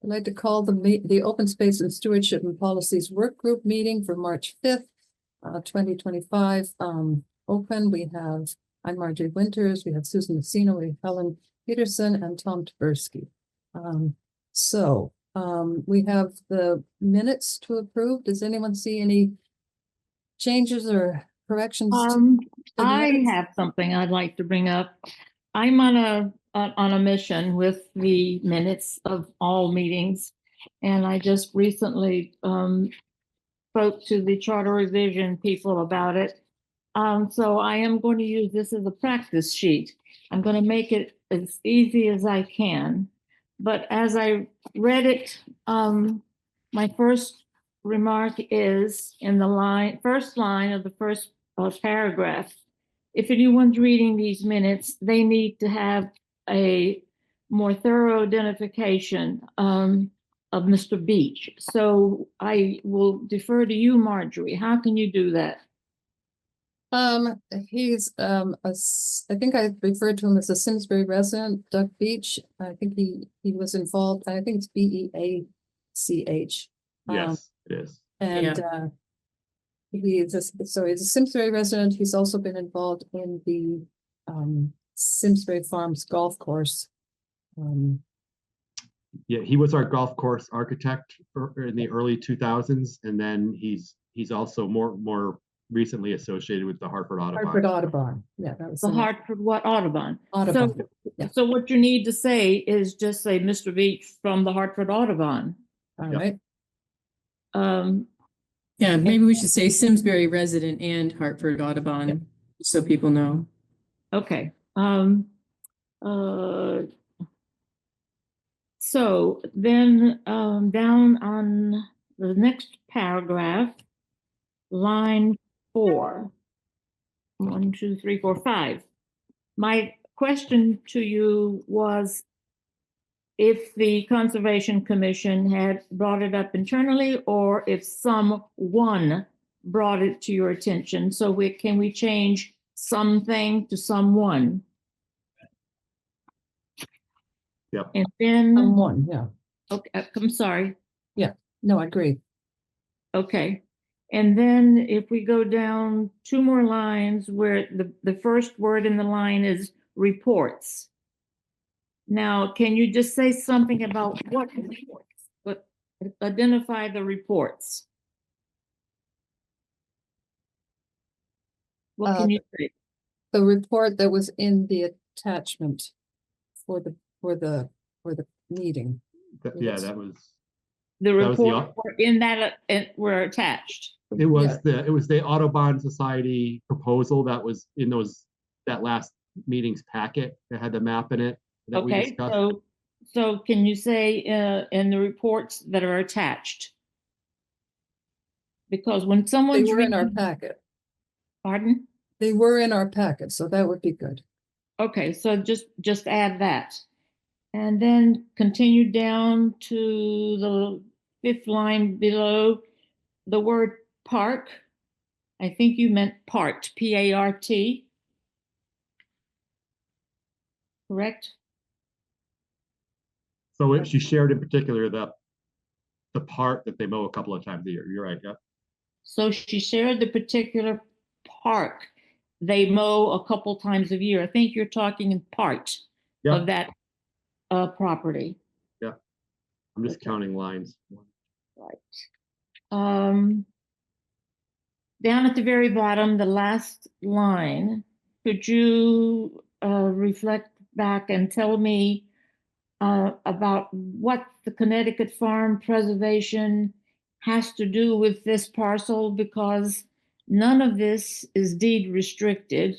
I'd like to call the Open Space and Stewardship and Policies Work Group meeting for March 5th, 2025. Open, I'm Marjorie Winters, we have Susan Messina, we have Helen Peterson, and Tom Tversky. We have the minutes to approve. Does anyone see any changes or corrections? I have something I'd like to bring up. I'm on a mission with the minutes of all meetings, and I just recently spoke to the charter revision people about it. So I am going to use this as a practice sheet. I'm going to make it as easy as I can. But as I read it, my first remark is in the first line of the first paragraph. If anyone's reading these minutes, they need to have a more thorough identification of Mr. Beach. So I will defer to you, Marjorie. How can you do that? He's I think I referred to him as a Simsbury resident, Doug Beach. I think he was involved. I think it's BEACH. Yes, it is. And he's a Simsbury resident. He's also been involved in the Simsbury Farms golf course. Yeah, he was our golf course architect in the early 2000s, and then he's also more recently associated with the Hartford Audubon. Hartford Audubon. Yeah, that was the Hartford what Audubon. Audubon. So what you need to say is just say Mr. Beach from the Hartford Audubon. All right. Yeah, maybe we should say Simsbury resident and Hartford Audubon, so people know. Okay. So then down on the next paragraph, line 4, 1, 2, 3, 4, 5. My question to you was if the Conservation Commission had brought it up internally or if someone brought it to your attention. So can we change something to someone? Yep. And then Someone, yeah. Okay, I'm sorry. Yeah, no, I agree. Okay. And then if we go down 2 more lines where the first word in the line is reports. Now, can you just say something about what reports? But identify the reports. What can you say? The report that was in the attachment for the meeting. That was The report in that were attached. it was the Audubon Society proposal that was in that last meeting's packet that had the map in it that we discussed. So can you say in the reports that are attached? Because when someone's they were in our packet. Pardon? They were in our packet, so that would be good. Okay, so just add that. And then continue down to the 5th line below the word park. I think you meant part, P-A-R-T. Correct? So she shared in particular the part that they mow a couple of times a year. You're right, yeah. So she shared the particular park they mow a couple times a year. I think you're talking in part of that property. Yeah, I'm just counting lines. Right. Down at the very bottom, the last line, could you reflect back and tell me about what the Connecticut Farm Preservation has to do with this parcel? Because none of this is deed restricted,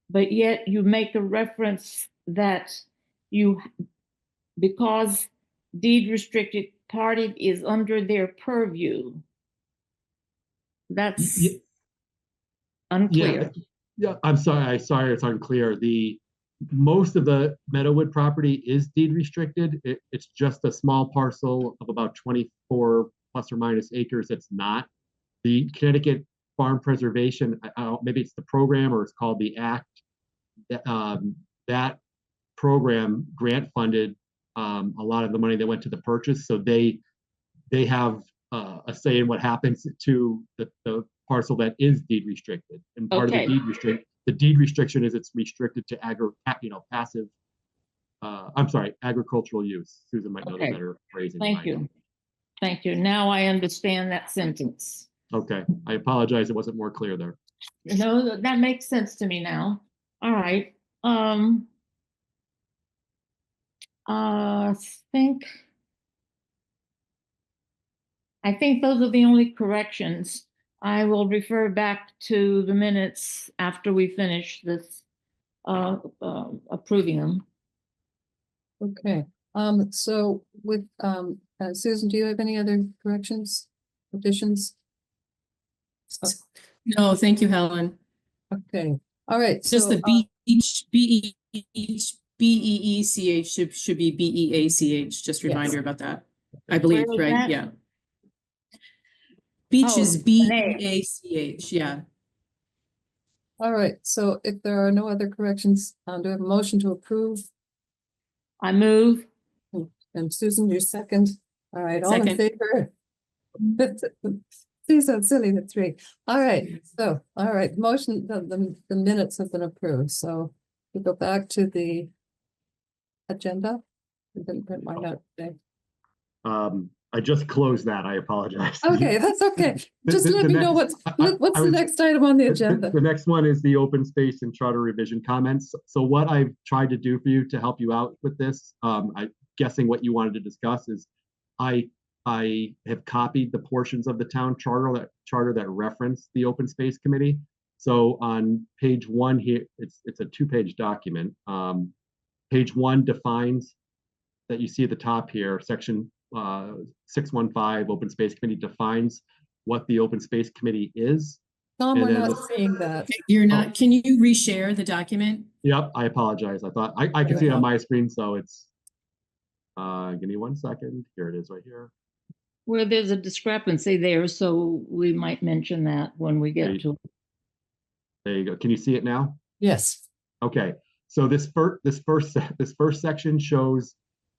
but yet you make a reference that because deed restricted party is under their purview. That's unclear. Yeah, I'm sorry it's unclear. Most of the Meadowwood property is deed restricted. It's just a small parcel of about 24 plus or minus acres that's not. The Connecticut Farm Preservation, maybe it's the program or it's called the Act. That program grant funded a lot of the money that went to the purchase. So they have a say in what happens to the parcel that is deed restricted. And part Okay. of the deed restriction is it's restricted to passive. I'm sorry, agricultural use. Susan might know the Okay. better phrasing. Thank you. Thank you. Now I understand that sentence. Okay, I apologize. It wasn't more clear there. No, that makes sense to me now. All right. I think those are the only corrections. I will refer back to the minutes after we finish this, approving them. Okay, so with, Susan, do you have any other corrections, additions? No, thank you, Helen. Okay, all right. Just so, the B-E-E-C-H should be B-E-A-C-H, just reminder about that. I believe, Where is right? that? Yeah. Beach Oh, is an A. B-E-A-C-H, yeah. All right, so if there are no other corrections, do I have a motion to approve? I move. And Susan, your second. All right, all in Second. favor? See, so silly, the three. All right, so, all right, motion, the minutes have been approved, so we go back to the agenda. I didn't print mine out today. I just closed that. I apologize. Okay, that's okay. Just The let me know next- what's I the was- next item on the agenda. The next one is the open space and charter revision comments. So what I've tried to do for you to help you out with this, I'm guessing what you wanted to discuss is I have copied the portions of the town charter that reference the open space committee. So on page 1 here, it's a 2-page document. Page 1 defines that you see at the top here, section 615 open space committee defines what the open space committee is. Tom, And we're then not seeing that. You're not, can you reshare the document? Yep, I apologize. I thought I can see it on my screen, so it's give me 1 second. Here it is right here. Well, there's a discrepancy there, so we might mention that when we get Great. to. There you go. Can you see it now? Yes. Okay. So this first section shows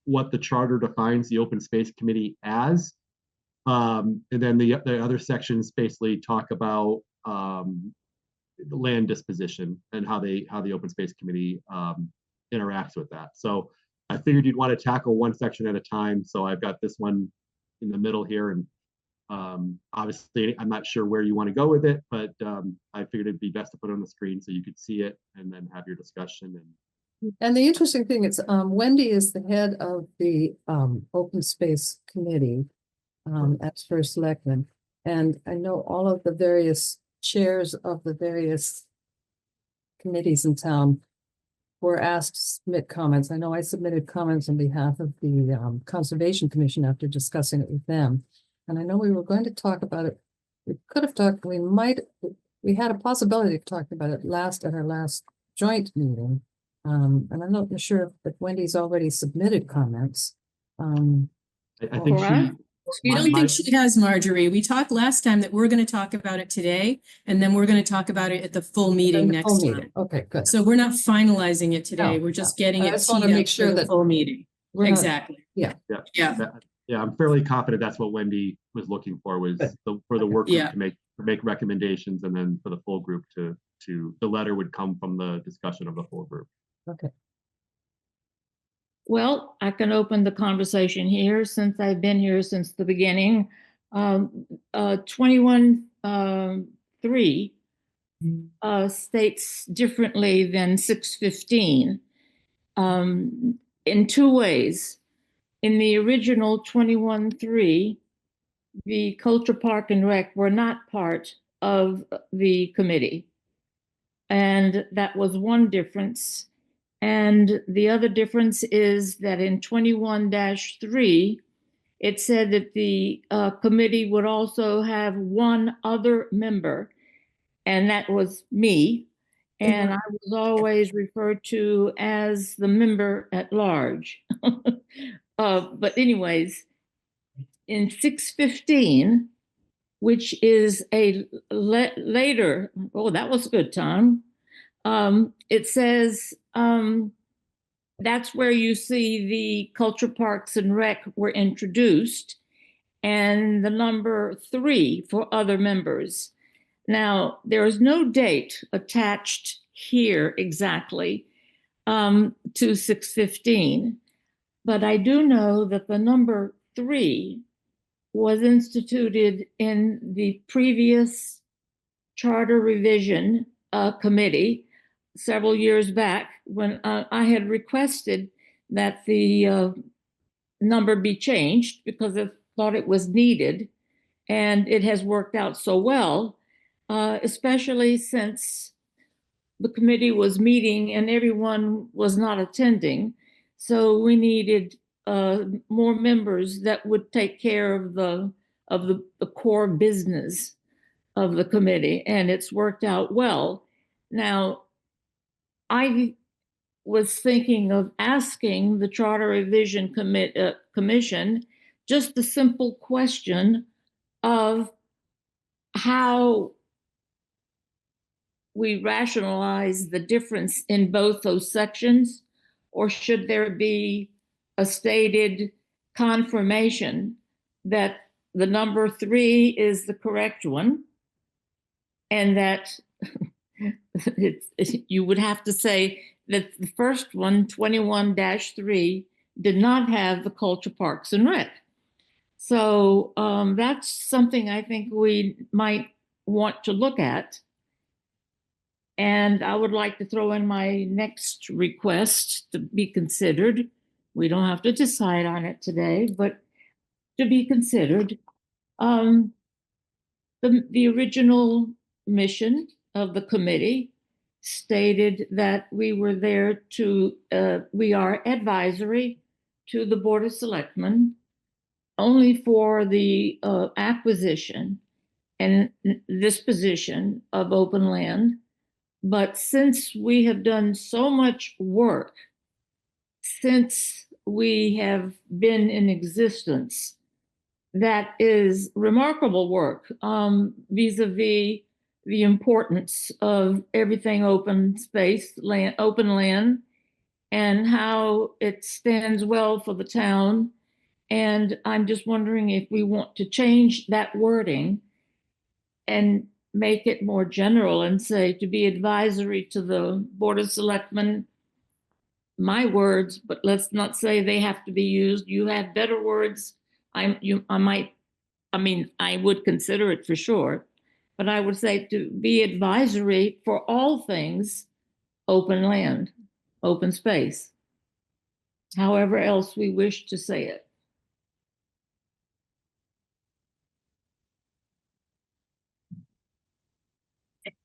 what the charter defines the open space committee as. And then the other sections basically talk about the land disposition and how the open space committee interacts with that. So I figured you'd want to tackle one section at a time. So I've got this one in the middle here, and obviously I'm not sure where you want to go with it, but I figured it'd be best to put it on the screen so you could see it and then have your discussion. And the interesting thing is, Wendy is the head of the open space committee as first selectman. And I know all of the various chairs of the various committees in town were asked to submit comments. I know I submitted comments on behalf of the Conservation Commission after discussing it with them. And I know we were going to talk about it. We could have talked, we had a possibility of talking about it at our last joint meeting. And I'm not sure if Wendy's already submitted comments. I think Alright. I don't think she has, Marjorie. We talked last time that we're going to talk about it today, and then we're going to talk about it at the full meeting next time. Okay, good. So we're not finalizing it today. No, We're just getting I it just want to teed make up sure for the that full meeting. we're not- Exactly. Yeah. Yeah, I'm fairly confident that's what Wendy was looking for, was for the work group Yeah. to make recommendations, and then for the full group to the letter would come from the discussion of the full group. Okay. Well, I can open the conversation here since I've been here since the beginning. 21-3 states differently than 615 in two ways. In the original 21-3, the Culture Park and Rec were not part of the committee. And that was one difference. And the other difference is that in 21-3, it said that the committee would also have one other member, and that was me. And I was always referred to as the member at large. But anyways, in 615, which is a later, oh, that was a good time. It says that's where you see the Culture Parks and Rec were introduced, and the number 3 for other members. Now, there is no date attached here exactly to 615, but I do know that the number 3 was instituted in the previous charter revision committee several years back when I had requested that the number be changed because I thought it was needed, and it has worked out so well, especially since the committee was meeting and everyone was not attending. So we needed more members that would take care of the core business of the committee, and it's worked out well. Now, I was thinking of asking the Charter Revision Commission just the simple question of how we rationalize the difference in both those sections, or should there be a stated confirmation that the number 3 is the correct one, and that you would have to say that the first one, 21-3, did not have the Culture Parks and Rec. So that's something I think we might want to look at. And I would like to throw in my next request to be considered. We don't have to decide on it today, but to be considered. The original mission of the committee stated that we were there to, we are advisory to the Board of Selectmen only for the acquisition and disposition of open land. But since we have done so much work, since we have been in existence, that is remarkable work vis-a-vis the importance of everything open space, land, open land, and how it stands well for the town. And I'm just wondering if we want to change that wording and make it more general and say to be advisory to the Board of Selectmen. My words, but let's not say they have to be used. You have better words. I would consider it for sure, but I would say to be advisory for all things open land, open space, however else we wish to say it.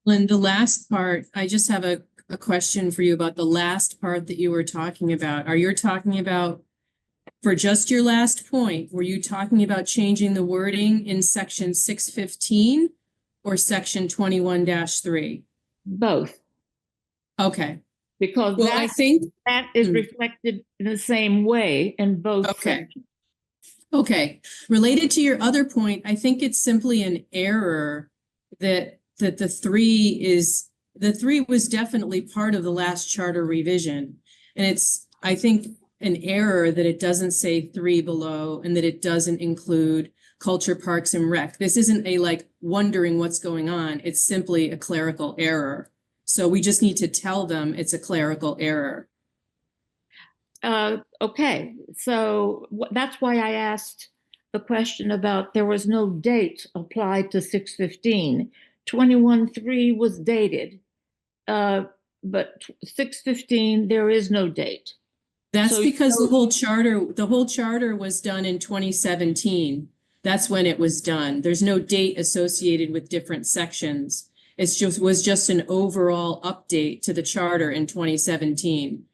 Lynn, the last part, I just have a question for you about the last part that you were talking about. Are you talking about, for just your last point, were you talking about changing the wording in section 615 or section 21-3? Both. Okay. Because well, I think that is reflected in the same way in both sections. Okay. Related to your other point, I think it's simply an error that the 3 was definitely part of the last charter revision. And it's, I think, an error that it doesn't say 3 below and that it doesn't include Culture Parks and Rec. This isn't a like wondering what's going on. It's simply a clerical error. So we just need to tell them it's a clerical error. Okay, so that's why I asked the question about there was no date applied to 615. 21-3 was dated, but 615, there is no date. That's because the whole charter was done in 2017. That's when it was done. There's no date associated with different sections. It was just an overall update to the charter in 2017.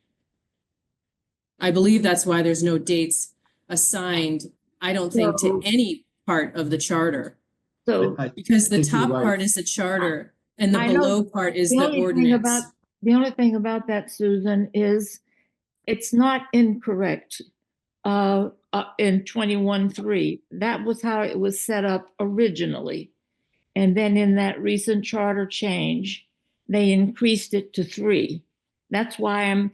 I believe that's why there's no dates assigned, I don't think, to any part of the charter. So because the top part is the charter and the below part is the ordinance. The only thing about that, Susan, is it's not incorrect in 21-3. That was how it was set up originally. And then in that recent charter change, they increased it to 3. That's why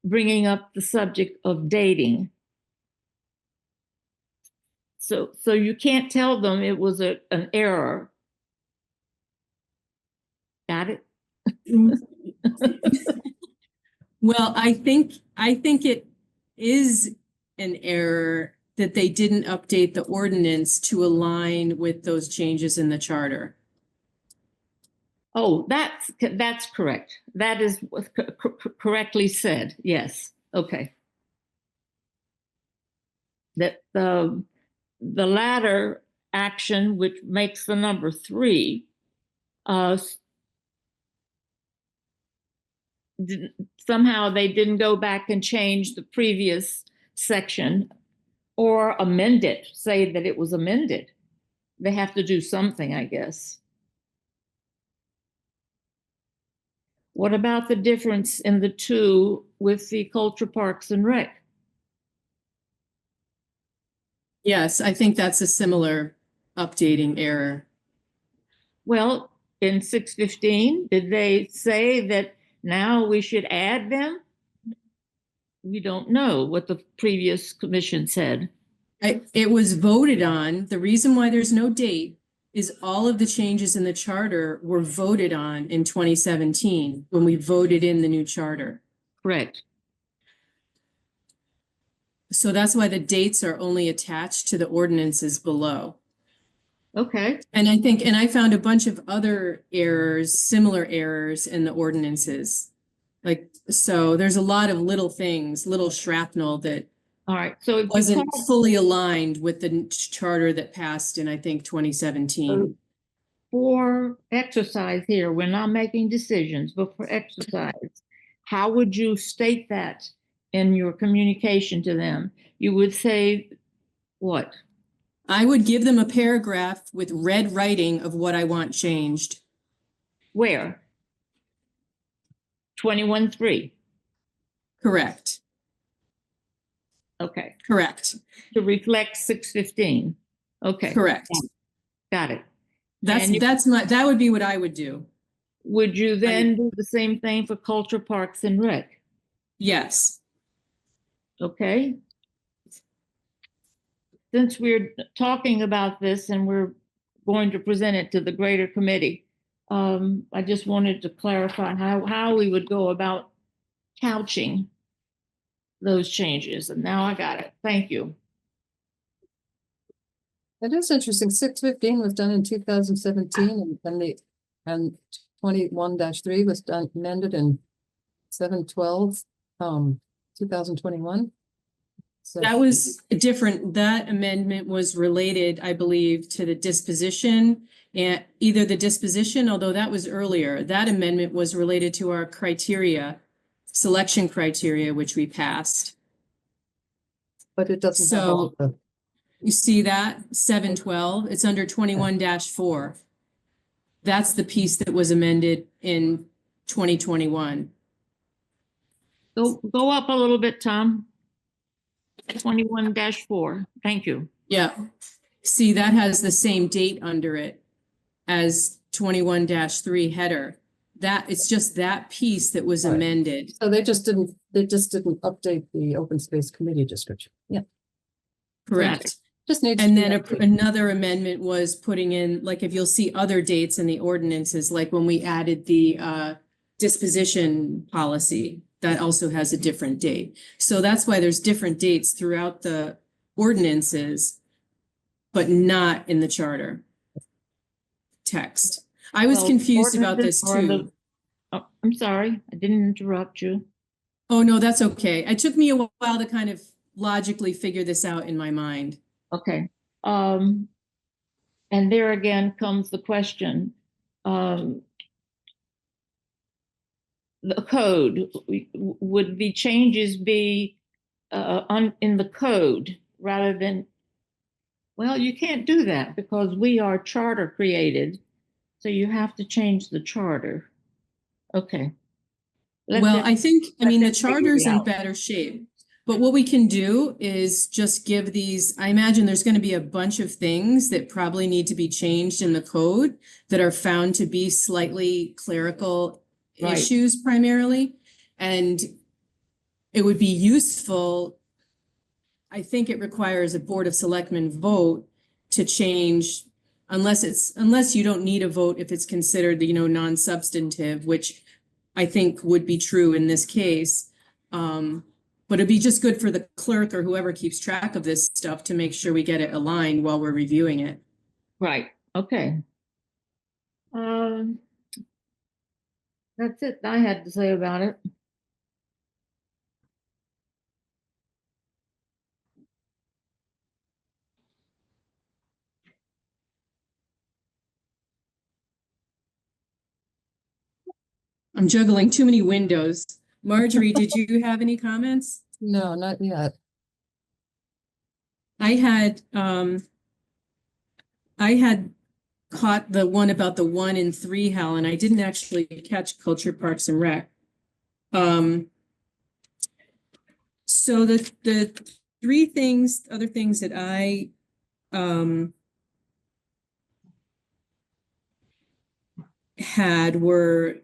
bringing up the subject of dating. So you can't tell them it was an error. Got it? Well, I think it is an error that they didn't update the ordinance to align with those changes in the charter. Oh, that's correct. That is correctly said. Yes. Okay. That the latter action, which makes the number 3, somehow they didn't go back and change the previous section or amend it, say that it was amended. They have to do something, I guess. What about the difference in the two with the Culture Parks and Rec? Yes, I think that's a similar updating error. Well, in 615, did they say that now we should add them? We don't know what the previous commission said. It was voted on. The reason why there's no date is all of the changes in the charter were voted on in 2017 when we voted in the new charter. Correct. So that's why the dates are only attached to the ordinances below. Okay. And I found a bunch of other errors, similar errors in the ordinances. So there's a lot of little things, little shrapnel that All right. So if you wasn't call- fully aligned with the charter that passed in, I think, 2017. for exercise here, we're not making decisions, but for exercise, how would you state that in your communication to them? You would say what? I would give them a paragraph with red writing of what I want changed. Where? 21.3. Correct. Okay. Correct. To reflect 615. Okay. Correct. Got it. That would be what I would do. Would you then do the same thing for Culture Parks and Rec? Yes. Okay. Since we're talking about this and we're going to present it to the greater committee, I just wanted to clarify how we would go about couching those changes. And now I got it. Thank you. It is interesting. 615 was done in 2017 and 21-3 was done amended in 712 2021. So That was different. That amendment was related, I believe, to the disposition and either the disposition, although that was earlier. That amendment was related to our criteria, selection criteria, which we passed. but it doesn't have all So- of the You see that 712, it's under 21-4. That's the piece that was amended in 2021. Go up a little bit, Tom. 21-4. Thank you. Yeah. See, that has the same date under it as 21-3 header. That it's just that piece that was Right. amended. So they just didn't update the open space committee description. Yeah, Correct. just needs. And to be then updated. another amendment was putting in, like, if you'll see other dates in the ordinances, like when we added the disposition policy, that also has a different date. So that's why there's different dates throughout the ordinances, but not in the charter text. I was Well, confused about ordinances this are too. Oh, I'm sorry. I didn't interrupt you. Oh, no, that's okay. It took me a while to kind of logically figure this out in my mind. Okay. And there again comes the question. The code, would the changes be in the code rather than, well, you can't do that because we are charter created. So you have to change the charter. Okay. Well, I think, I let mean, the them figure charter's it in out. better shape. But what we can do is just give these, I imagine there's going to be a bunch of things that probably need to be changed in the code that are found to be slightly clerical Right. issues primarily. And it would be useful. I think it requires a Board of Selectmen vote to change, unless you don't need a vote if it's considered, non-substantive, which I think would be true in this case. But it'd be just good for the clerk or whoever keeps track of this stuff to make sure we get it aligned while we're reviewing it. Right, okay. That's it I had to say about it. I'm juggling too many windows. Marjorie, did you have any comments? No, not yet. I had caught the one about the 1 and 3, Helen. I didn't actually catch Culture Parks and Rec. So the other things that I had were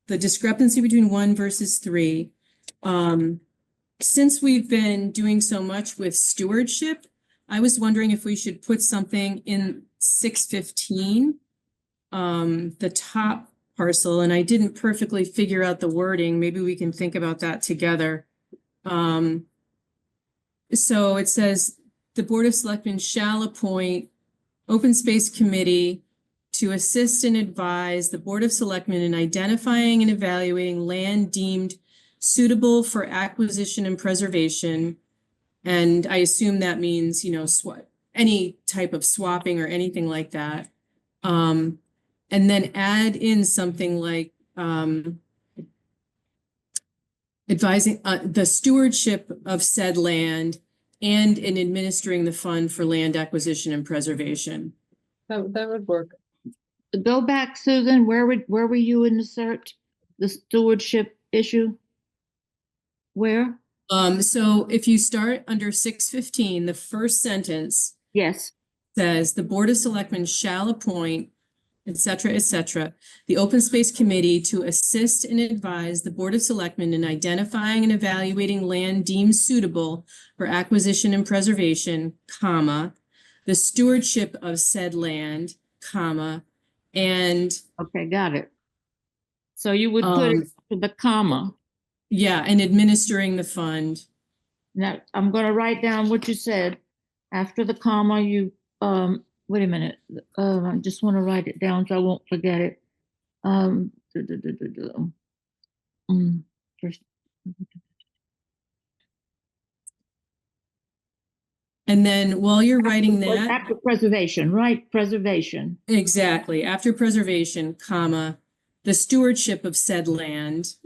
the discrepancy between 1 versus 3. Since we've been doing so much with stewardship, I was wondering if we should put something in 615, the top parcel, and I didn't perfectly figure out the wording. Maybe we can think about that together. So it says the Board of Selectmen shall appoint open space committee to assist and advise the Board of Selectmen in identifying and evaluating land deemed suitable for acquisition and preservation. And I assume that means, any type of swapping or anything like that. And then add in something like advising the stewardship of said land and in administering the fund for land acquisition and preservation. That would work. Go back, Susan, where were you in the search? The stewardship issue? Where? So if you start under 615, the first sentence Yes. says the Board of Selectmen shall appoint, et cetera, the Open Space Committee to assist and advise the Board of Selectmen in identifying and evaluating land deemed suitable for acquisition and preservation, comma, the stewardship of said land, comma, and Okay, got it. So you would put it to the comma. yeah, and administering the fund. Now, I'm gonna write down what you said. After the comma, you, wait a minute. I just want to write it down so I won't forget it. First, And then while you're writing that, after preservation, right? Preservation. exactly, after preservation, comma, the stewardship of said land.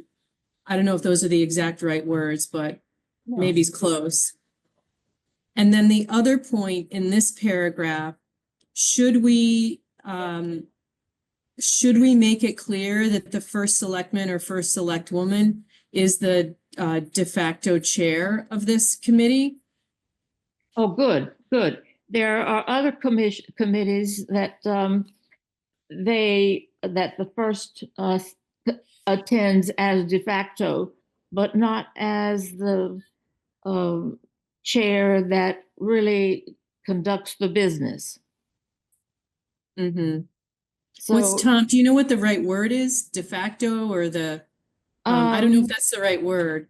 I don't know if those are the exact right words, but maybe it's close. And then the other point in this paragraph, should we make it clear that the first selectman or first select woman is the de facto chair of this committee? Oh, good, good. There are other committees that the first attends as de facto, but not as the chair that really conducts the business. Mm-hmm. So, What's Tom, do you know what the right word is? De facto or the, I don't know if that's the right word.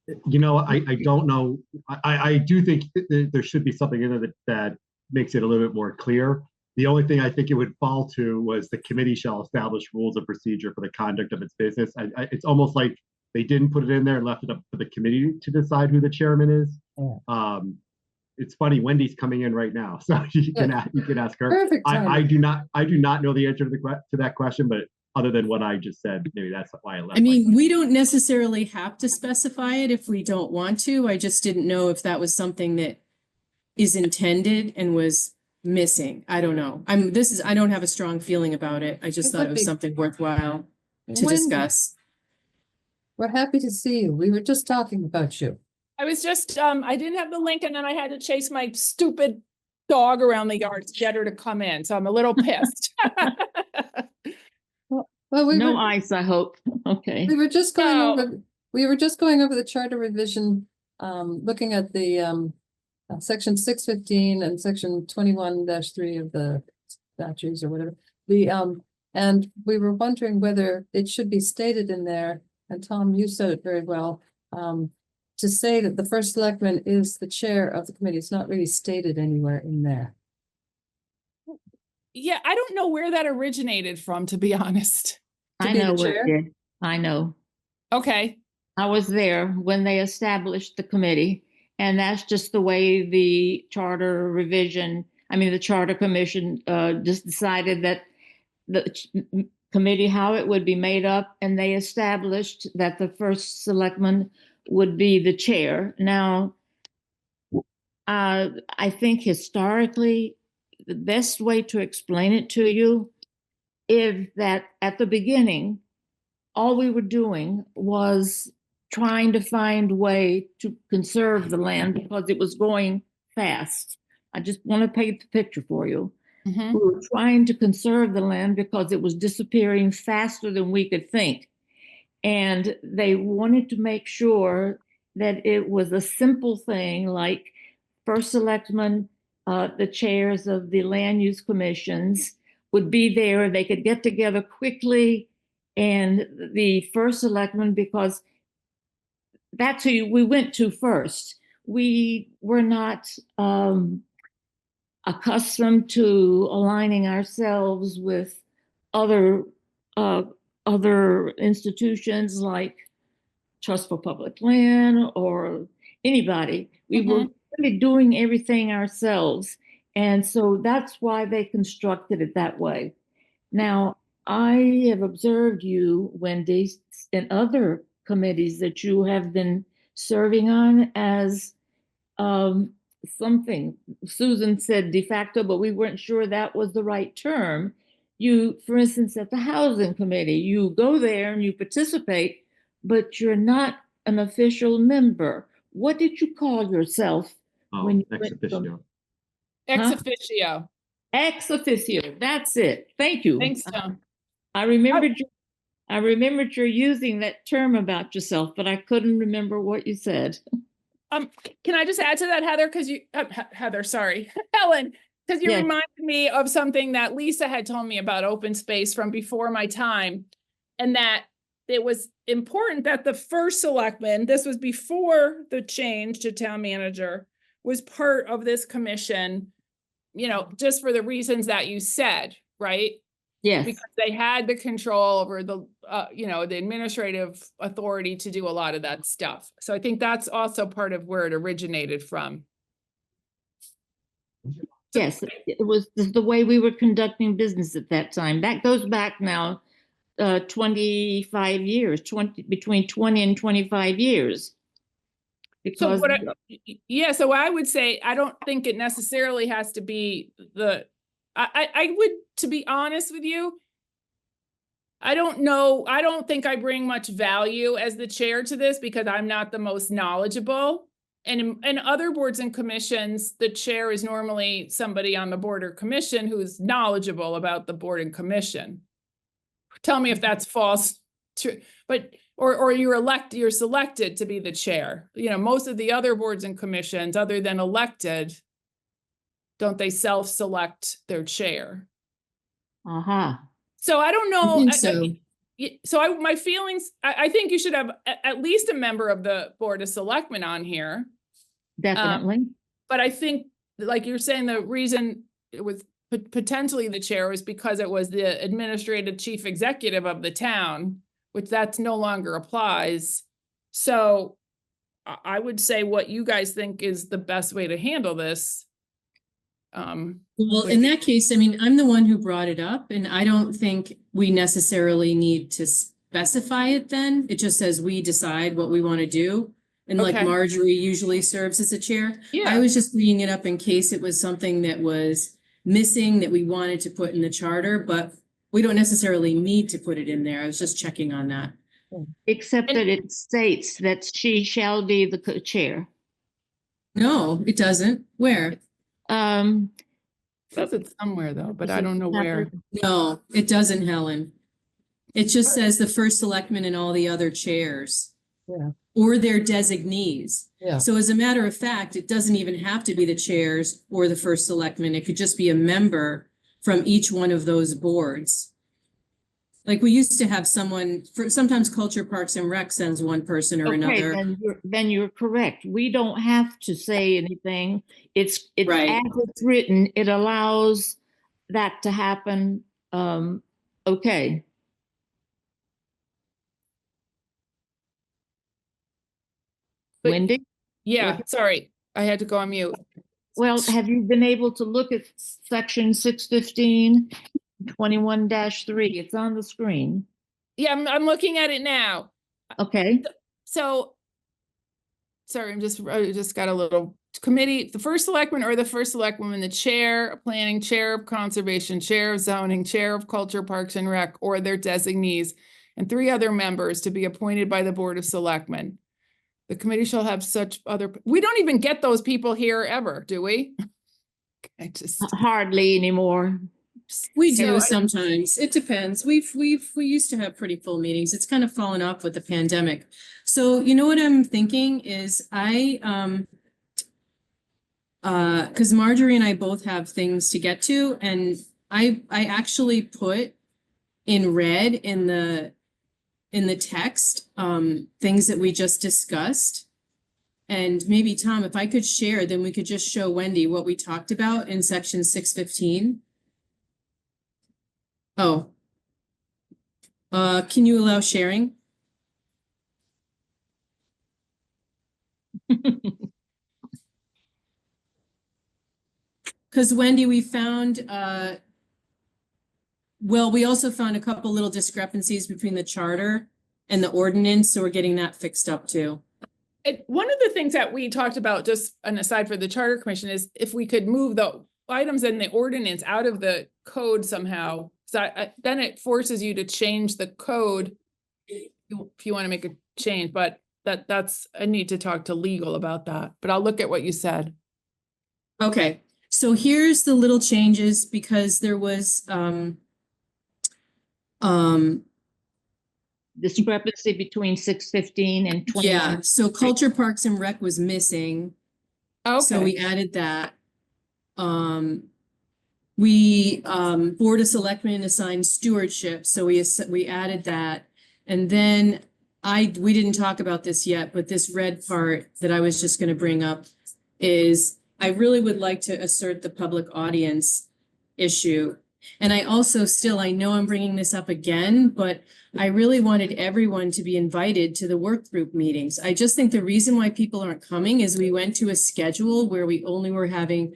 I don't know. I do think there should be something in there that makes it a little bit more clear. The only thing I think it would fall to was the committee shall establish rules of procedure for the conduct of its business. It's almost like they didn't put it in there and left it up for the committee to decide who the chairman is. Yeah. It's funny, Wendy's coming in right now, so you can ask her. Perfect I do not know the answer to that question, but other than what I just said, maybe that's why I left. I mean, we don't necessarily have to specify it if we don't want to. I just didn't know if that was something that is intended and was missing. I don't know. I don't have a strong feling about it. I just thought it was something worthwhile to discuss. We're happy to see you. We were just talking about you. I was just, I didn't have the link and then I had to chase my stupid dog around the yard to get her to come in. So I'm a little pissed. Well, no ice, I hope. Okay. We were just going No. over we were just going over the charter revision, looking at the section 615 and section 21-3 of the statutes or whatever. And we were wondering whether it should be stated in there, and Tom, you said it very well, to say that the first selectman is the chair of the committee. It's not really stated anywhere in there. Yeah, I don't know where that originated from, to be honest. I be the know where chair? it did. I know. Okay, I was there when they established the committee, and that's just the way the the charter commission just decided that the committee, how it would be made up, and they established that the first selectman would be the chair. Now, I think historically, the best way to explain it to you is that at the beginning, all we were doing was trying to find a way to conserve the land because it was going fast. I just want to paint the picture for you. mhm, We were trying to conserve the land because it was disappearing faster than we could think. And they wanted to make sure that it was a simple thing like first selectman, the chairs of the land use commissions would be there. They could get together quickly. And the first selectman, because that's who we went to first. We were not accustomed to aligning ourselves with other other institutions like Trust for Public Land or anybody. We were really doing everything ourselves. And so that's why they constructed it that way. Now, I have observed you, Wendy, in other committees that you have been serving on as something. Susan said de facto, but we weren't sure that was the right term. You, for instance, at the housing committee, you go there and you participate, but you're not an official member. What did you call yourself when you Ex went from officio. ex Huh? officio. ex officio? That's it. Thank you. Thanks, Tom. I remembered you're using that term about yourself, but I couldn't remember what you said. Can I just add to that, Heather? Because you, Heather, sorry, Helen, because you Yes. reminded me of something that Lisa had told me about open space from before my time, and that it was important that the first selectman, this was before the change to town manager, was part of this commission, you know, just for the reasons that you said, right? Yes. Because they had the control over the, you know, the administrative authority to do a lot of that stuff. So I think that's also part of where it originated from. Yes, it was the way we were conducting business at that time. That goes back now 25 years, between 20 and 25 years. So Because what yeah, so I would say, I don't think it necessarily has to be I would, to be honest with you, I don't know, I don't think I bring much value as the chair to this because I'm not the most knowledgeable. And in other boards and commissions, the chair is normally somebody on the board or commission who's knowledgeable about the board and commission. Tell me if that's false, but or you're selected to be the chair. You know, most of the other boards and commissions, other than elected, don't they self-select their chair? So I don't know. think so. My feelings, I think you should have at least a member of the Board of Selectmen on here. definitely. But I think, like you're saying, the reason it was potentially the chair was because it was the administrative chief executive of the town, which that's no longer applies. So I would say what you guys think is the best way to handle this. Well, in that case, I mean, I'm the one who brought it up, and I don't think we necessarily need to specify it then. It just says we decide what we want to do. And like Okay. Marjorie usually serves as a chair. Yeah. I was just bringing it up in case it was something that was missing that we wanted to put in the charter, but we don't necessarily need to put it in there. I was just checking on that. Except that it states that she shall be the chair. No, it doesn't. Where? Says it somewhere though, but I don't know where. No, it doesn't, Helen. It just says the first selectman and all the other chairs. Yeah. or their designees. Yeah. So as a matter of fact, it doesn't even have to be the chairs or the first selectman. It could just be a member from each one of those boards. Like we used to have someone for sometimes Culture Parks and Rec sends one person or Okay, another. then you're correct. We don't have to say anything. It's Right. as it's written, it allows that to happen. Okay. But- Wendy? Yeah, What- sorry, I had to go on mute. Well, have you been able to look at section 615, 21-3? It's on the screen. Yeah, I'm looking at it now. Okay. So, sorry, I just got a little committee, the first selectman or the first selectwoman, the chair of planning, chair of conservation, chair of zoning, chair of culture, parks and rec, or their designees, and 3 other members to be appointed by the Board of Selectmen. The committee shall have such other, we don't even get those people here ever, do we? I just. Hardly anymore. We So do I- sometimes. It depends. We used to have pretty full meetings. It's kind of fallen off with the pandemic. So you know what I'm thinking is because Marjorie and I both have things to get to, and I actually put in red in the text things that we just discussed. And maybe Tom, if I could share, then we could just show Wendy what we talked about in section 615. Oh. Can you allow sharing? Because Wendy, we found, well, we also found a couple little discrepancies between the charter and the ordinance, so we're getting that fixed up too. And one of the things that we talked about, just an aside for the Charter Commission, is if we could move the items in the ordinance out of the code somehow. So then it forces you to change the code if you want to make a change, but that's, I need to talk to legal about that, but I'll look at what you said. Okay, so here's the little changes because there was, Discrepancy between 615 and 21. yeah, so Culture Parks and Rec was missing. So Okay, we added that. We Board of Selectmen assigned stewardship, so we added that. And then we didn't talk about this yet, but this red part that I was just gonna bring up is I really would like to assert the public audience issue. And I also I know I'm bringing this up again, but I really wanted everyone to be invited to the work group meetings. I just think the reason why people aren't coming is we went to a schedule where we only were having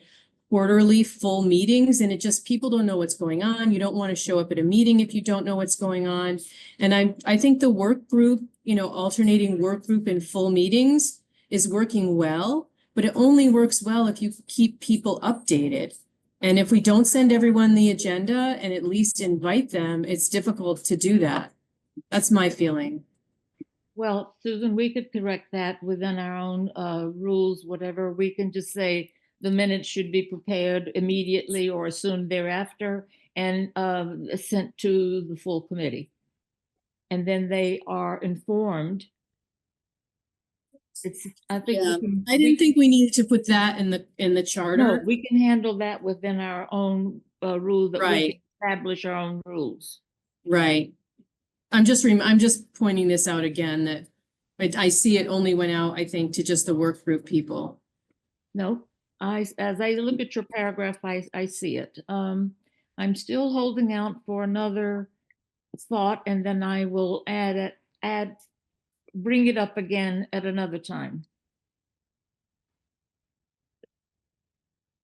quarterly full meetings, and people don't know what's going on. You don't want to show up at a meeting if you don't know what's going on. And I think the work group, alternating work group and full meetings is working well, but it only works well if you keep people updated. And if we don't send everyone the agenda and at least invite them, it's difficult to do that. That's my feeling. Well, Susan, we could correct that within our own rules, whatever. We can just say the minutes should be prepared immediately or soon thereafter and sent to the full committee. And then they are informed. I think Yeah, we can, I didn't think we needed to put that in the no, charter. we can handle that within our own rules that we Right. can establish our own rules. Right. I'm just pointing this out again that I see it only went out, I think, to just the work group people. No, as I look at your paragraph, I see it. I'm still holding out for another thought, and then I will bring it up again at another time.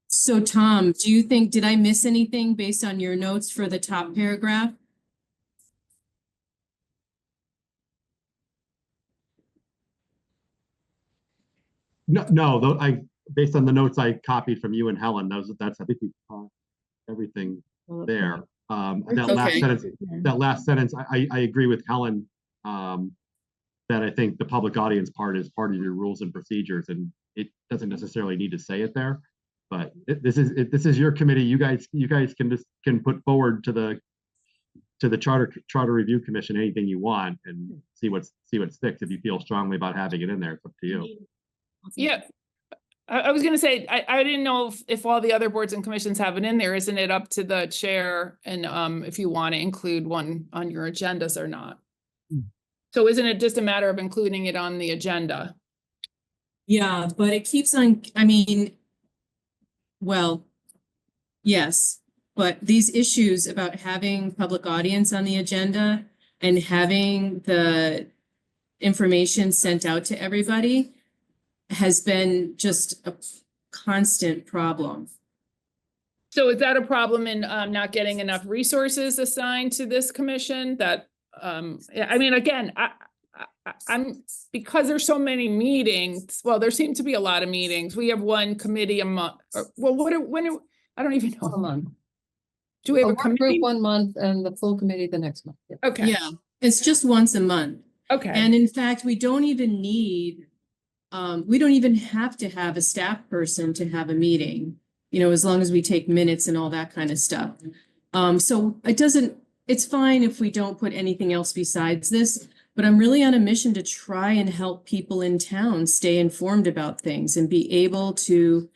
So Tom, do you think, did I miss anything based on your notes for the top paragraph? No, though based on the notes I copied from you and Helen, that's I think we everything there. That last sentence, I agree with Helen. That I think the public audience part is part of your rules and procedures, and it doesn't necessarily need to say it there. But this is your committee. You guys can put forward to the to the charter review commission anything you want and see what sticks. If you feel strongly about having it in there, it's up to you. Yeah. I was gonna say, I didn't know if all the other boards and commissions have it in there. Isn't it up to the chair and if you want to include one on your agendas or not? So isn't it just a matter of including it on the agenda? Yeah, but it keeps on, I mean, well, yes, but these issues about having public audience on the agenda and having the information sent out to everybody has been just a constant problem. So is that a problem in not getting enough resources assigned to this commission? That I mean, again, I'm because there's so many meetings. Well, there seem to be a lot of meetings. We have one committee a month. Well, I don't even A know. month. Do we have A a work group committee? 1 month and the full committee the next month. Yeah. Okay. Yeah, it's just once a month. Okay. And in fact, we don't even need, we don't even have to have a staff person to have a meeting, you know, as long as we take minutes and all that kind of stuff. So it's fine if we don't put anything else besides this, but I'm really on a mission to try and help people in town stay informed about things and be able to,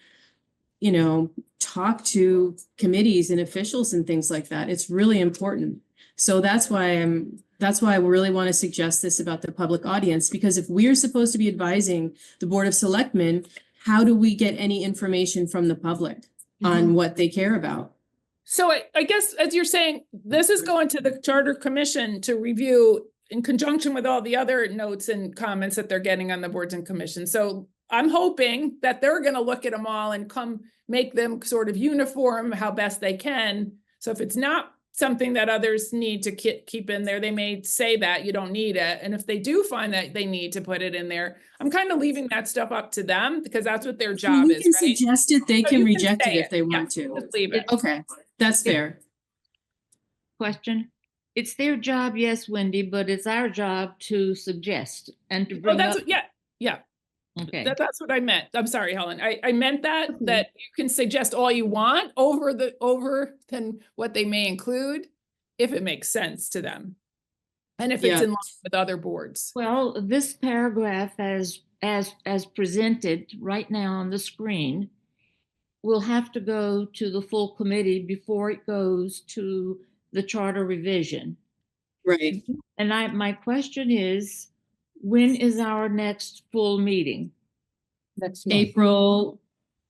you know, talk to committees and officials and things like that. It's really important. So that's why I really want to suggest this about the public audience, because if we're supposed to be advising the Board of Selectmen, how do we get any information from the public on what they care about? So I guess, as you're saying, this is going to the Charter Commission to review in conjunction with all the other notes and comments that they're getting on the boards and commissions. So I'm hoping that they're going to look at them all and make them sort of uniform how best they can. So if it's not something that others need to keep in there, they may say that you don't need it. And if they do find that they need to put it in there, I'm kind of leaving that stuff up to them because that's what their job We is, can right? suggest it, they So can you reject say it if they Yeah, want to. just leave it. Okay, that's fair. Question. It's their job, yes, Wendy, but it's our job to suggest and to Oh, bring that's up. yeah. Okay. That's what I meant. I'm sorry, Helen. I meant that Okay. that you can suggest all you want over than what they may include, if it makes sense to them. And if it's Yeah. in line with other boards. Well, this paragraph as presented right now on the screen will have to go to the full committee before it goes to the charter revision. Right. And my question is, when is our next full meeting? Next month. April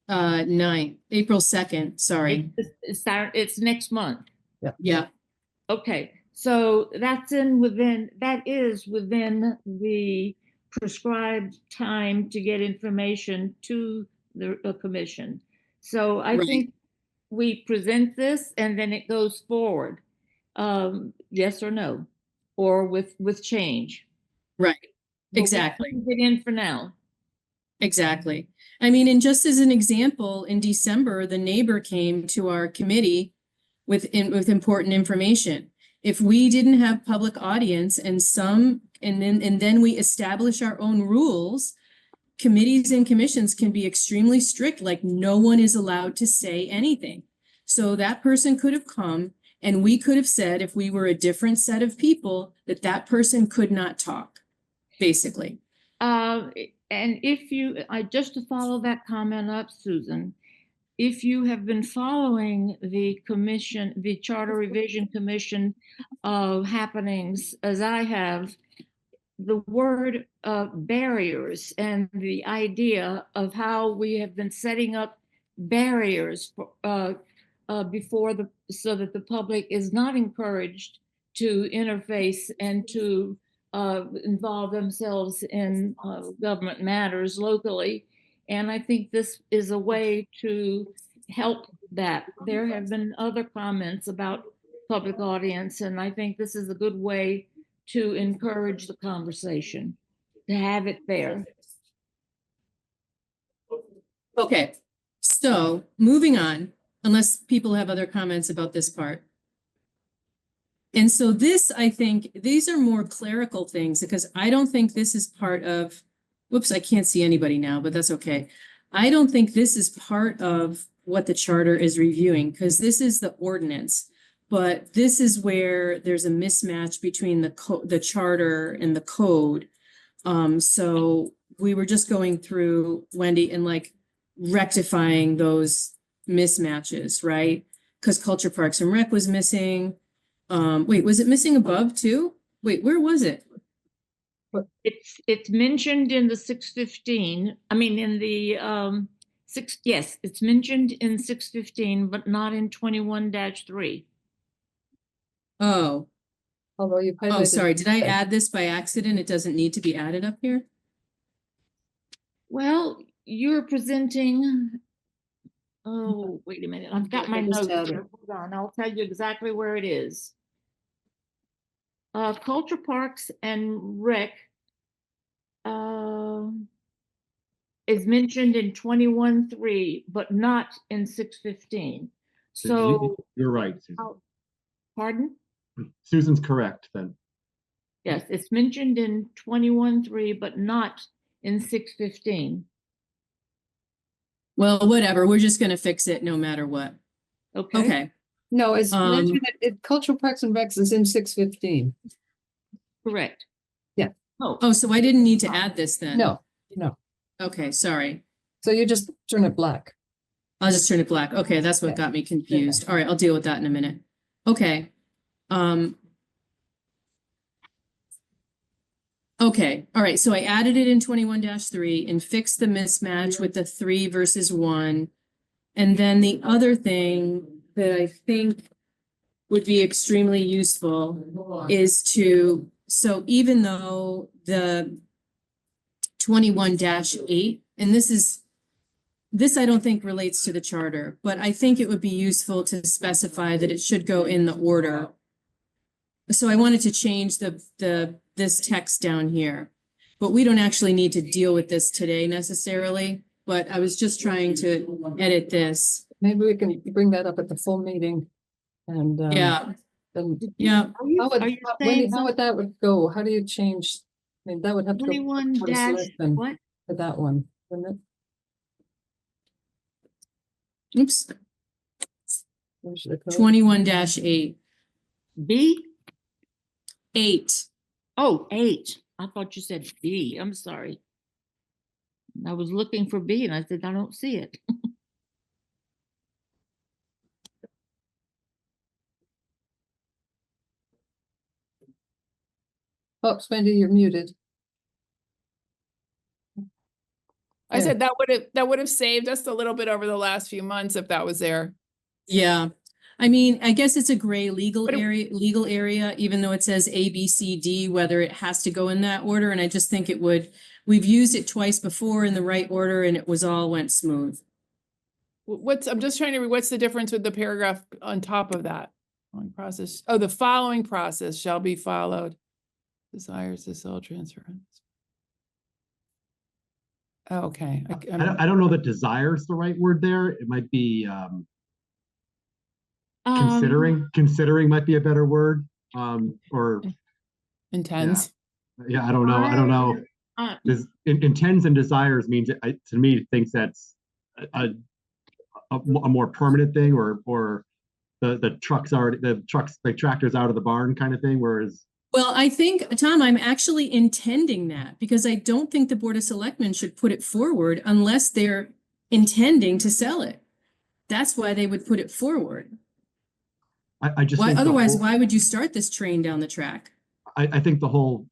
9th, April 2nd, sorry. It's next month. Yeah, Okay, so that is within the prescribed time to get information to the commission. So I Right. think we present this and then it goes forward. Yes or no, or with change. right, But we exactly. can get in for now. Exactly. I mean, and just as an example, in December, the neighbor came to our committee with important information. If we didn't have public audience and then we establish our own rules, committees and commissions can be extremely strict, like no one is allowed to say anything. So that person could have come and we could have said, if we were a different set of people, that person could not talk, basically. And if just to follow that comment up, Susan, if you have been following the Charter Revision Commission happenings, as I have, the word barriers and the idea of how we have been setting up barriers so that the public is not encouraged to interface and to involve themselves in government matters locally. And I think this is a way to help that. There have been other comments about public audience, and I think this is a good way to encourage the conversation, to have it there. Okay, so moving on, unless people have other comments about this part. And so this, I think, these are more clerical things because I don't think this is part of, whoops, I can't see anybody now, but that's okay. I don't think this is part of what the charter is reviewing because this is the ordinance. But this is where there's a mismatch between the charter and the code. So we were just going through, Wendy, and like rectifying those mismatches, right? Because Culture Parks and Rec was missing. Wait, was it missing above too? Wait, where was it? It's mentioned in the 615, I mean, in the, yes, it's mentioned in 615, but not in 21-3. Oh, Although you oh, highlighted. sorry. Did I add this by accident? It doesn't need to be added up here? Well, you're presenting, oh, wait a minute, I've got my I just notes had here. it. Hold on, I'll tell you exactly where it is. Culture Parks and Rec is mentioned in 21-3, but not in 615. So, You're right, Susan. oh, pardon? Susan's correct then. Yes, it's mentioned in 21-3, but not in 615. Well, whatever. We're just gonna fix it no matter what. Okay. Okay. No, it's Um, mentioned, Cultural Parks and Recs is in 615. Correct. Yeah. Oh, so I didn't need to add this then? No. Okay, sorry. So you just turn it black. I'll just turn it black. Okay, that's what Yeah. got me confused. All right, I'll deal with that in a minute. Okay. Okay, all right, so I added it in 21-3 and fixed the mismatch with the 3 versus 1. And then the other thing that I think would be extremely useful is to, so even though the 21-8, and this I don't think relates to the charter, but I think it would be useful to specify that it should go in the order. So I wanted to change this text down here, but we don't actually need to deal with this today necessarily, but I was just trying to edit this. Maybe we can bring that up at the full meeting. And Yeah, then yeah. Are you Wendy, saying how would that would go? How do you change? I mean, that would have to go 21 Board of dash Selectmen what? for that one, wouldn't it? Oops, Where's the code? 21-8. B? 8. Oh, 8. I thought you said B. I'm sorry. I was looking for B and I said, I don't see it. Oh, Wendy, you're muted. I Yeah. said that would have saved us a little bit over the last few months if that was there. Yeah, I mean, I guess it's a gray legal But it- area, even though it says A, B, C, D, whether it has to go in that order. And I just think it would, we've used it twice before in the right order and it was all went smooth. I'm just trying to read, what's the difference with the paragraph on top of that? On process, oh, the following process shall be followed. Desires to sell transfer. Oh, okay. I don't know that desire is the right word there. It might be considering might be a better word. Or Intends. yeah, I don't know. Intends and desires means to me it thinks that's a more permanent thing, or the tractor's out of the barn kind of thing, whereas Well, I think, Tom, I'm actually intending that because I don't think the Board of Selectmen should put it forward unless they're intending to sell it. That's why they would put it forward. I just Why, think otherwise, why would you start this train down the track? I think the whole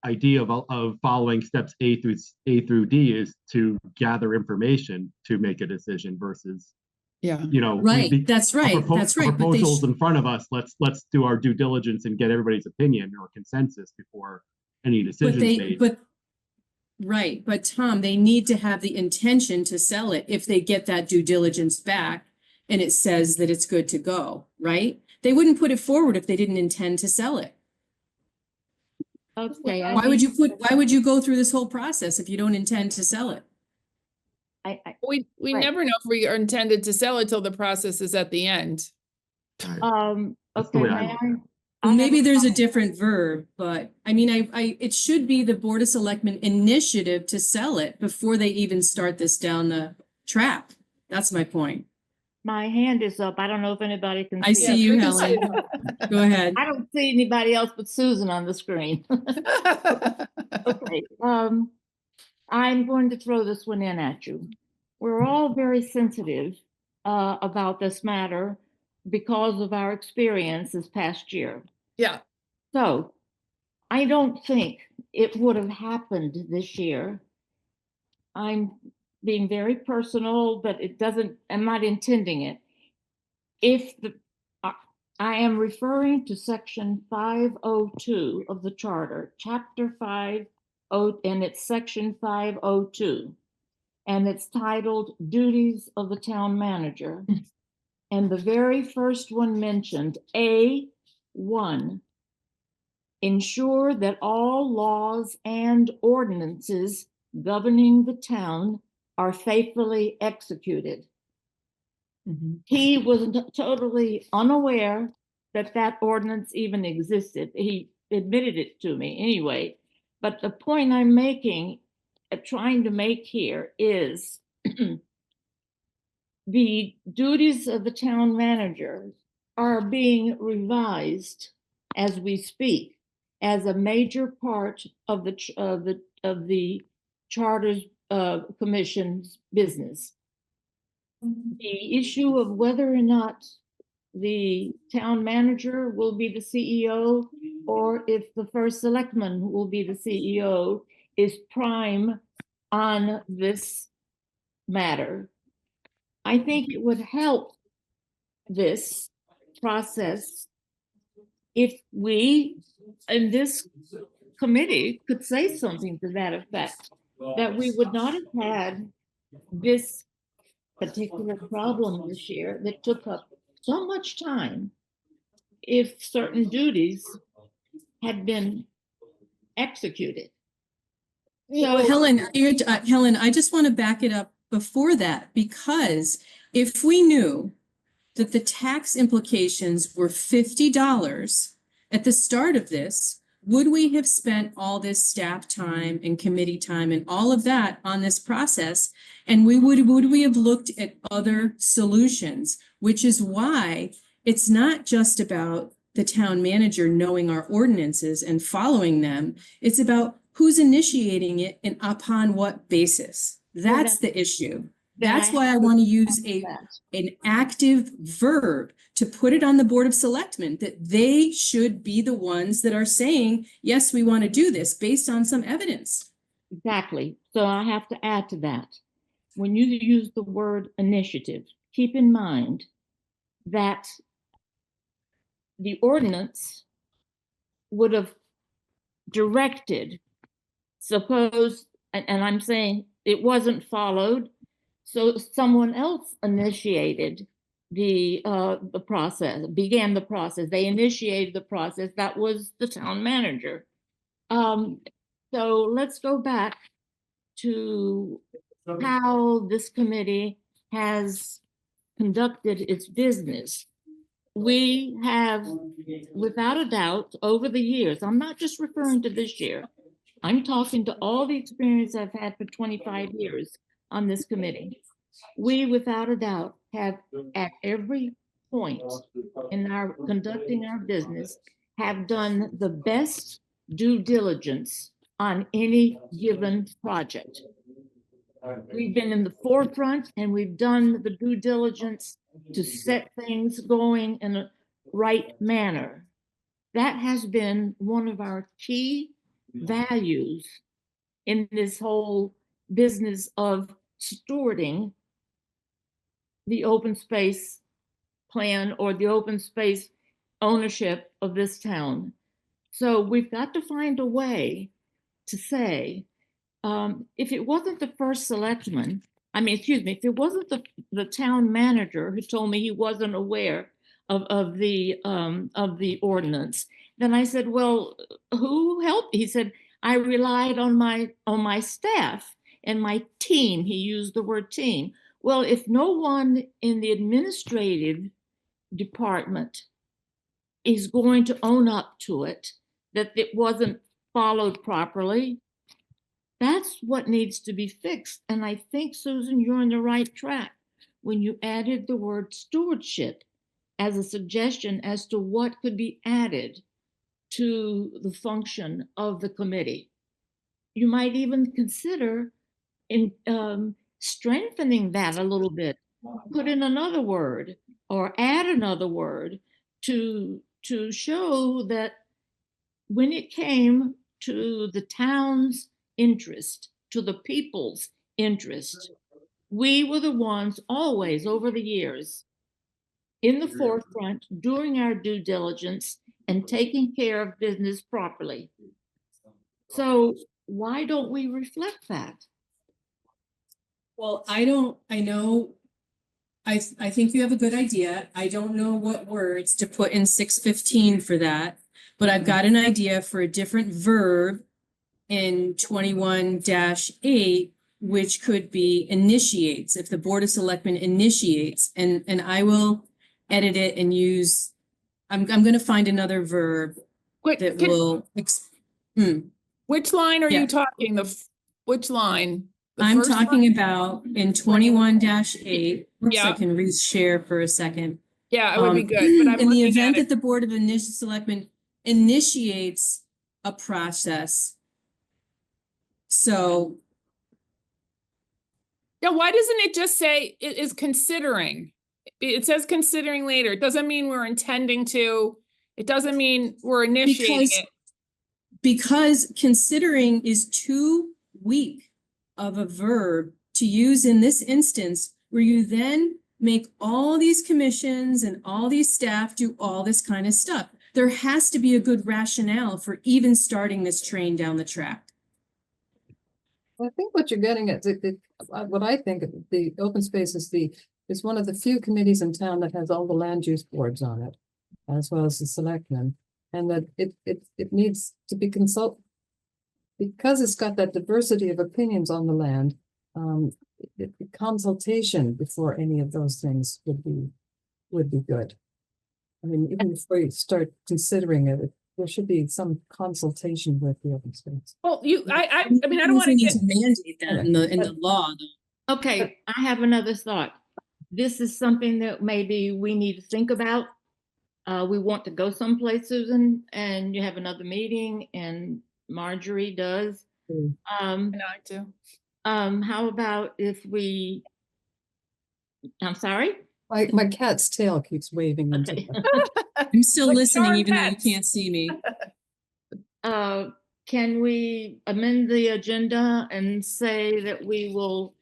idea of following steps A through D is to gather information to make a decision versus, Yeah. Right, that's right, that's right. But they proposals in front of us. Let's do our due diligence and get everybody's opinion or consensus before any decisions made. Right, but Tom, they need to have the intention to sell it if they get that due diligence back and it says that it's good to go, right? They wouldn't put it forward if they didn't intend to sell it. Okay. Why would you go through this whole process if you don't intend to sell it? We Right. never know if we are intended to sell it till the process is at the end. That's the Okay, way I may look I? at it. Well, maybe there's a comment. different verb, but I mean, it should be the Board of Selectmen initiative to sell it before they even start this down the track. That's my point. my hand is up. I don't know if anybody can see. I see it. you, Helen. Go ahead. I don't see anybody else but Susan on the screen. Okay, I'm going to throw this one in at you. We're all very sensitive about this matter because of our experience this past year. Yeah, So I don't think it would have happened this year. I'm being very personal, but I'm not intending it. If I am referring to section 502 of the charter, chapter 50, and it's section 502. And it's titled Duties of the Town Manager. And the very first one mentioned A1, ensure that all laws and ordinances governing the town are faithfully executed. He was totally unaware that that ordinance even existed. He admitted it to me anyway. But the point I'm making, trying to make here is the duties of the town manager are being revised as we speak as a major part of the charter's commission's business. The issue of whether or not the town manager will be the CEO or if the first selectman will be the CEO is prime on this matter. I think it would help this process if we in this committee could say something to that effect, that we would not have had this particular problem this year that took up so much time if certain duties had been executed. So Helen, Helen, I just want to back it up before that, because if we knew that the tax implications were $50 at the start of this, would we have spent all this staff time and committee time and all of that on this process? And would we have looked at other solutions, which is why it's not just about the town manager knowing our ordinances and following them. It's about who's initiating it and upon what basis. That's the issue. That's why I want to use an active verb to put it on the Board of Selectmen, that they should be the ones that are saying, yes, we want to do this based on some evidence. Exactly. So I have to add to that. When you use the word initiative, keep in mind that the ordinance would have directed, suppose, and I'm saying it wasn't followed, so someone else initiated the process, began the process. They initiated the process. That was the town manager. So let's go back to how this committee has conducted its business. We have, without a doubt, over the years, I'm not just referring to this year, I'm talking to all the experience I've had for 25 years on this committee. We, without a doubt, have at every point in our conducting our business, have done the best due diligence on any given project. We've been in the forefront and we've done the due diligence to set things going in a right manner. That has been one of our key values in this whole business of stewarding the open space plan or the open space ownership of this town. So we've got to find a way to say, if it wasn't the first selectman, if it wasn't the town manager who told me he wasn't aware of the ordinance, then I said, well, who helped? He said, I relied on my staff and my team. He used the word team. Well, if no one in the administrative department is going to own up to it, that it wasn't followed properly, that's what needs to be fixed. And I think, Susan, you're on the right track. when you added the word stewardship as a suggestion as to what could be added to the function of the committee. You might even consider strengthening that a little bit, put in another word or add another word to show that when it came to the town's interest, to the people's interest, we were the ones always over the years in the forefront, doing our due diligence and taking care of business properly. So why don't we reflect that? Well, I think you have a good idea. I don't know what words to put in 615 for that, but I've got an idea for a different verb in 21-8, which could be initiates, if the Board of Selectmen initiates, and I will edit it and use, I'm going to find another verb Quick, that will, which line are Yeah. you talking? Which line? The I'm first talking line? about in 21-8. Oops, I Yeah. can reshare for a second. Yeah, it would be good, but I'm In the looking event at that it. the Board of Selectmen initiates a process. So, Yeah, why doesn't it just say it is considering? It says considering later. It doesn't mean we're intending to. It doesn't mean we're initiating it. because considering is too weak of a verb to use in this instance, where you then make all these commissions and all these staff do all this kind of stuff. There has to be a good rationale for even starting this train down the track. I think what you're getting at, what I think the open space is one of the few committees in town that has all the land use boards on it, as well as the selectmen, and that it needs to be because it's got that diversity of opinions on the land. Consultation before any of those things would be good. I mean, even before you start considering it, there should be some consultation with the open space. Well, I mean, I don't want to We need get, to mandate that in the law. Okay, I have another thought. This is something that maybe we need to think about. We want to go someplace, Susan, and you have another meeting, and Marjorie does. Mm. I do. How about if we, I'm sorry? My cat's tail keeps waving into Okay. I'm still Like listening, darn even though you pets. can't see me. Can we amend the agenda and say that we will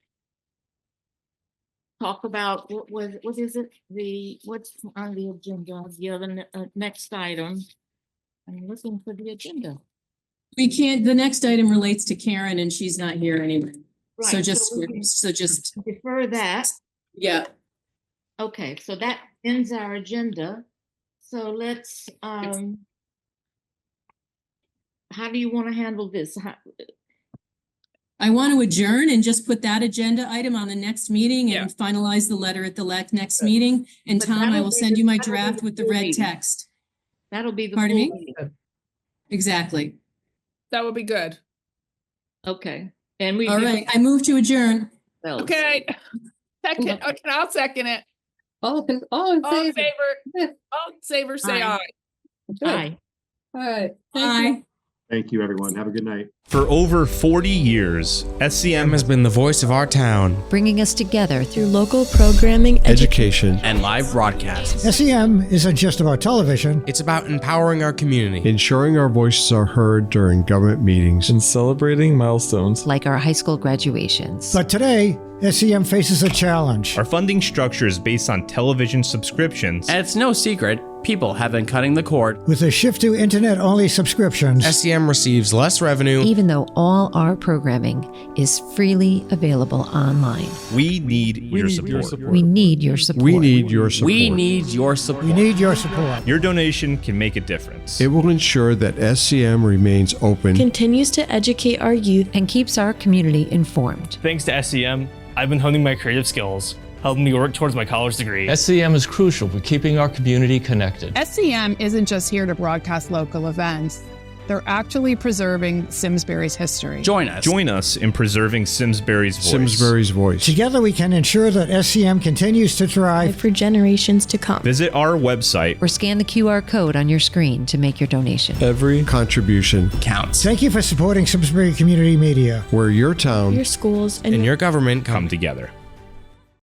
talk about, what is it? What's on the agenda, the other, next item? I'm looking for the agenda. We can't, the next item relates to Karen and she's not here anyway. So Right, just, we can so just, defer that. yeah. Okay, so that ends our agenda. So let's, how do you want to handle this? I want to adjourn and just put that agenda item on the next meeting Yeah. and finalize the letter at the next meeting. And But Tom, I that'll will be send the- you my that'll be draft the with the full red meeting. text. That'll be the Pardon full me? meeting. Exactly. That would be good. Okay, and we. All right, I move to adjourn. Okay. Second, okay, I'll second it. all in All in favor. favor, all in favor, say Aye. aye. Good. Aye. All right. Thank you. Bye. Thank you, everyone. Have a good night. For over 40 years, SCM has been the voice of our town. bringing us together through local programming, Education and live broadcasts. SEM isn't just about television. It's about empowering our community. Ensuring our voices are heard during government meetings. And celebrating milestones. like our high school graduations. But today, SEM faces a challenge. Our funding structure is based on television subscriptions. And it's no secret, people have been cutting the cord. With a shift to internet-only subscriptions, SCM receives less revenue. Even though all our programming is freely available online. We need your support. We need your support. We need your support. We need your support. we need your support. Your donation can make a difference. It will ensure that SCM remains open. Continues to educate our youth and keeps our community informed. Thanks to SCM, I've been honing my creative skills, helping me work towards my college degree. SCM is crucial for keeping our community connected. SCM isn't just here to broadcast local events. They're actually preserving Simsbury's history. Join us in preserving Simsbury's voice. Simsbury's voice. Together we can ensure that SCM continues to thrive for generations to come. Visit our website or scan the QR code on your screen to make your donation. Every contribution counts. Thank you for supporting Simsbury Community Media, where your town, your schools, and your government come together.